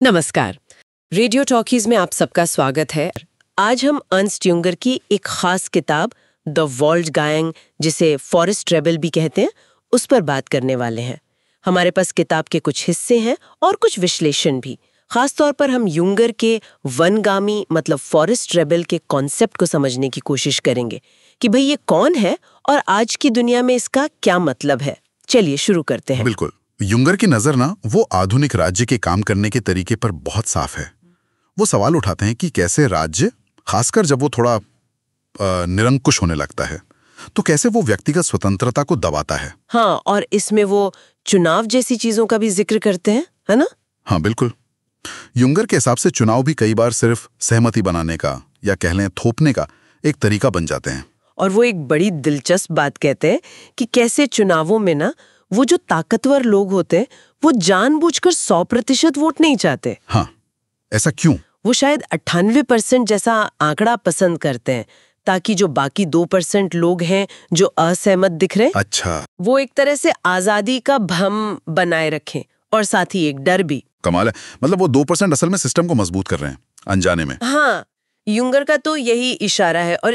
नमस्कार। Radio talkies में आप सबका स्वागत है। आज हम अर्नस्ट युंगर की एक खास किताब द वॉल्फगांग, जिसे फॉरेस्ट रेबल भी कहते हैं, उस पर बात करने वाले हैं। हमारे पास किताब के कुछ हिस्से हैं और कुछ विश्लेषण भी। खास तौर पर हम युंगर के वनगामी मतलब फॉरेस्ट रेबल के कॉन्सेप्ट को समझने की कोशिश करेंगे कि भाई ये कौन है और आज की दुनिया में इसका क्या मतलब है। चलिए शुरू करते हैं। बिल्कुल। युंगर की नजर ना वो आधुनिक राज्य के काम करने के तरीके पर बहुत साफ है। वो सवाल उठाते हैं कि कैसे राज्य, खासकर जब वो थोड़ा निरंकुश होने लगता है, तो कैसे वो व्यक्तिगत स्वतंत्रता को दबाता है। हाँ, और इसमें वो चुनाव जैसी चीजों का भी जिक्र करते हैं, है ना? हाँ बिल्कुल। युंगर के हिसाब से चुनाव भी कई बार सिर्फ सहमति बनाने का या कह लें थोपने का एक तरीका बन जाते हैं। और वो एक बड़ी दिलचस्प बात कहते हैं कि कैसे चुनावों में ना वो जो ताकतवर लोग होते हैं वो जानबूझकर 100% वोट नहीं चाहते। हाँ, ऐसा क्यों? वो शायद 98% जैसा आंकड़ा पसंद करते हैं ताकि जो बाकी 2% लोग हैं जो असहमत दिख रहे, अच्छा, वो एक तरह से आजादी का भ्रम बनाए रखें और साथ ही एक डर भी। कमाल है। मतलब वो 2% असल में सिस्टम को मजबूत कर रहे हैं अनजाने में। हाँ, युंगर का तो यही इशारा है और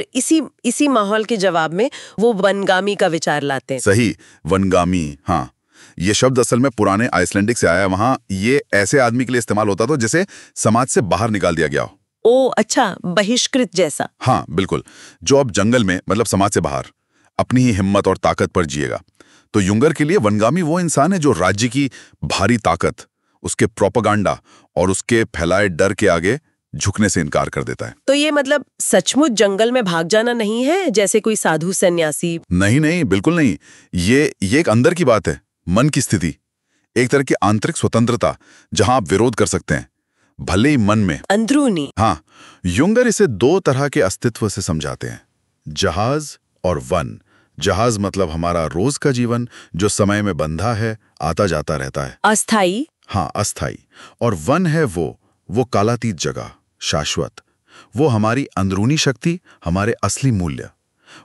इसी माहौल के जवाब में वो वनगामी का विचार लाते हैं। सही, वनगामी। हाँ, ये शब्द असल में पुराने आइसलैंडिक से आया है। वहां ये ऐसे आदमी के लिए इस्तेमाल होता था जिसे समाज से बाहर निकाल दिया गया हो। ओ अच्छा, बहिष्कृत जैसा। हाँ बिल्कुल, जो अब जंगल में मतलब समाज से बाहर अपनी ही हिम्मत और ताकत पर जिएगा। तो युंगर के लिए वनगामी वो इंसान है जो राज्य की भारी ताकत, उसके प्रोपेगेंडा और उसके फैलाए डर के आगे झुकने से इनकार कर देता है। तो ये मतलब सचमुच जंगल में भाग जाना नहीं है जैसे कोई साधु सन्यासी? नहीं नहीं, बिल्कुल नहीं। ये एक अंदर की बात है, मन की स्थिति, एक तरह की आंतरिक स्वतंत्रता जहां आप विरोध कर सकते हैं, भले ही मन में। अंदरूनी। हाँ, युंगर इसे दो तरह के अस्तित्व से समझाते हैं, जहाज और वन। जहाज मतलब हमारा रोज का जीवन जो समय में बंधा है, आता जाता रहता है, अस्थाई। हाँ अस्थाई। और वन है वो कालातीत जगह, शाश्वत। वो हमारी अंदरूनी शक्ति, हमारे असली मूल्य।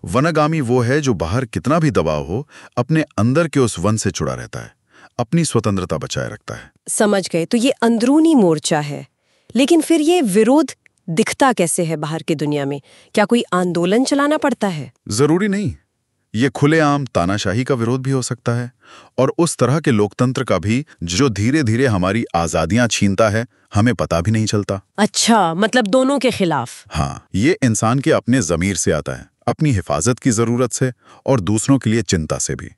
वनगामी वो है जो बाहर कितना भी दबाव हो, अपने अंदर के उस वन से जुड़ा रहता है, अपनी स्वतंत्रता बचाए रखता है। समझ गए। तो ये अंदरूनी मोर्चा है, लेकिन फिर ये विरोध दिखता कैसे है बाहर की दुनिया में? क्या कोई आंदोलन चलाना पड़ता है? जरूरी नहीं, ये खुलेआम तानाशाही का विरोध भी हो सकता है, और उस तरह के लोकतंत्र का भी जो धीरे धीरे हमारी आजादियां छीनता है, हमें पता भी नहीं चलता। अच्छा, मतलब दोनों के खिलाफ। हाँ, ये इंसान के अपने जमीर से आता है, अपनी हिफाजत की जरूरत से और दूसरों के लिए चिंता से भी।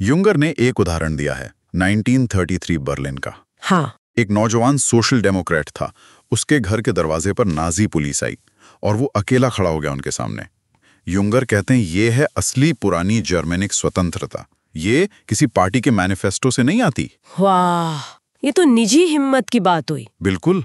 युंगर ने एक उदाहरण दिया है 1933 बर्लिन का। हाँ। एक नौजवान सोशल डेमोक्रेट था, उसके घर के दरवाजे पर नाजी पुलिस आई और वो अकेला खड़ा हो गया उनके सामने। युंगर कहते हैं ये है असली पुरानी जर्मनिक स्वतंत्रता, ये किसी पार्टी के मैनिफेस्टो से नहीं आती। वाह, ये तो निजी हिम्मत की बात हुई। बिल्कुल,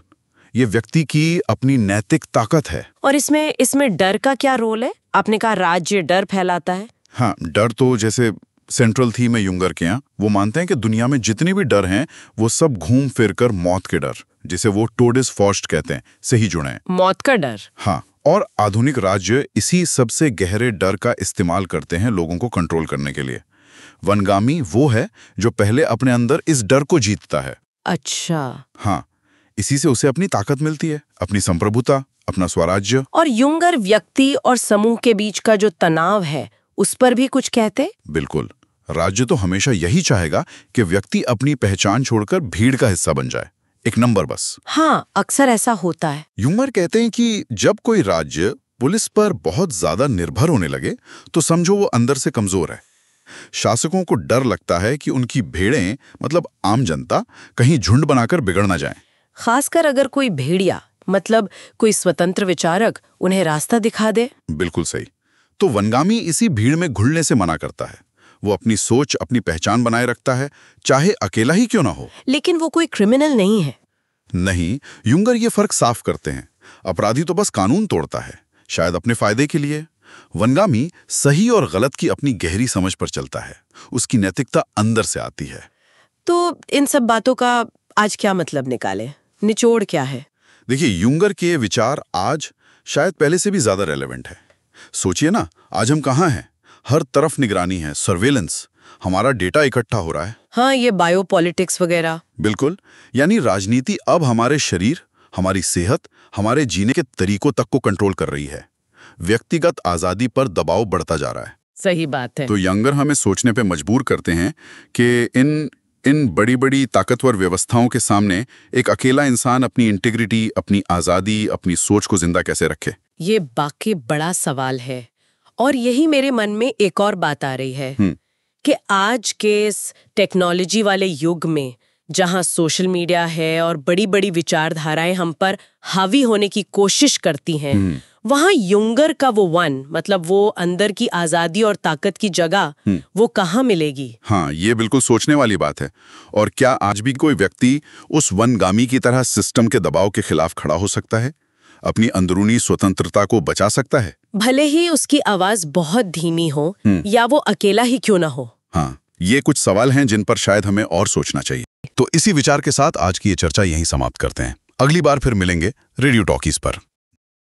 ये व्यक्ति की अपनी नैतिक ताकत है। और इसमें डर का क्या रोल है? आपने कहा राज्य डर फैलाता है। हाँ, डर तो जैसे सेंट्रल थीम है युंगर के यहाँ। वो मानते हैं कि दुनिया में जितनी भी डर हैं, वो सब घूम फिर कर मौत के डर, जिसे वो टोडिस फॉर्स्ट कहते हैं, से ही जुड़े हैं। मौत का डर। हाँ, और आधुनिक राज्य इसी सबसे गहरे डर का इस्तेमाल करते हैं लोगों को कंट्रोल करने के लिए। वनगामी वो है जो पहले अपने अंदर इस डर को जीतता है। अच्छा। हाँ, इसी से उसे अपनी ताकत मिलती है, अपनी संप्रभुता, अपना स्वराज्य। और युंगर व्यक्ति और समूह के बीच का जो तनाव है उस पर भी कुछ कहते? बिल्कुल, राज्य तो हमेशा यही चाहेगा कि व्यक्ति अपनी पहचान छोड़कर भीड़ का हिस्सा बन जाए, एक नंबर बस। हाँ, अक्सर ऐसा होता है। युंगर कहते हैं कि जब कोई राज्य पुलिस पर बहुत ज्यादा निर्भर होने लगे, तो समझो वो अंदर से कमजोर है। शासकों को डर लगता है कि उनकी भेड़ें मतलब आम जनता कहीं झुंड बनाकर बिगड़ ना जाएं। खासकर अगर कोई भेड़िया मतलब कोई स्वतंत्र विचारक उन्हें रास्ता दिखा दे। बिल्कुल सही। तो वनगामी इसी भीड़ में घुलने से मना करता है। वो अपनी सोच, अपनी पहचान बनाए रखता है, चाहे अकेला ही क्यों ना हो। लेकिन वो कोई क्रिमिनल नहीं है। नहीं, युंगर ये फर्क साफ करते हैं। अपराधी तो बस कानून तोड़ता है, शायद अपने फायदे के लिए। वनगामी सही और गलत की अपनी गहरी समझ पर चलता है, उसकी नैतिकता अंदर से आती है। तो इन सब बातों का आज क्या मतलब निकाले? निचोड़ क्या है? देखिए, युंगर के विचार आज शायद पहले से भी ज्यादा रेलेवेंट है। सोचिए ना, आज हम कहाँ हैं? हर तरफ निगरानी है, सर्वेलेंस। हमारा डेटा इकट्ठा हो रहा है। हाँ, ये बायोपॉलिटिक्स वगैरह। बिल्कुल, यानी राजनीति अब हमारे शरीर, हमारी सेहत, हमारे जीने के तरीकों तक को कंट्रोल कर रही है। व्यक्तिगत आज़ादी पर दबाव बढ़ता जा रहा है। सही बात है। तो यंगर हमें सोचने पे मजबूर करते हैं कि इन बड़ी बड़ी ताकतवर व्यवस्थाओं के सामने एक अकेला इंसान अपनी इंटीग्रिटी, अपनी आज़ादी, अपनी सोच को जिंदा कैसे रखे। ये वाकई बड़ा सवाल है। और यही मेरे मन में एक और बात आ रही है कि आज के इस टेक्नोलॉजी वाले युग में जहां सोशल मीडिया है और बड़ी बड़ी विचारधाराएं हम पर हावी होने की कोशिश करती हैं, वहां युंगर का वो मतलब वो अंदर की आजादी और ताकत की जगह वो कहाँ मिलेगी? हाँ, ये बिल्कुल सोचने वाली बात है। और क्या आज भी कोई व्यक्ति उस वनगामी की तरह सिस्टम के दबाव के खिलाफ खड़ा हो सकता है, अपनी अंदरूनी स्वतंत्रता को बचा सकता है? भले ही उसकी आवाज बहुत धीमी हो या वो अकेला ही क्यों ना हो। हाँ, ये कुछ सवाल हैं जिन पर शायद हमें और सोचना चाहिए। तो इसी विचार के साथ आज की ये चर्चा यहीं समाप्त करते हैं। अगली बार फिर मिलेंगे रेडियो टॉकीज पर।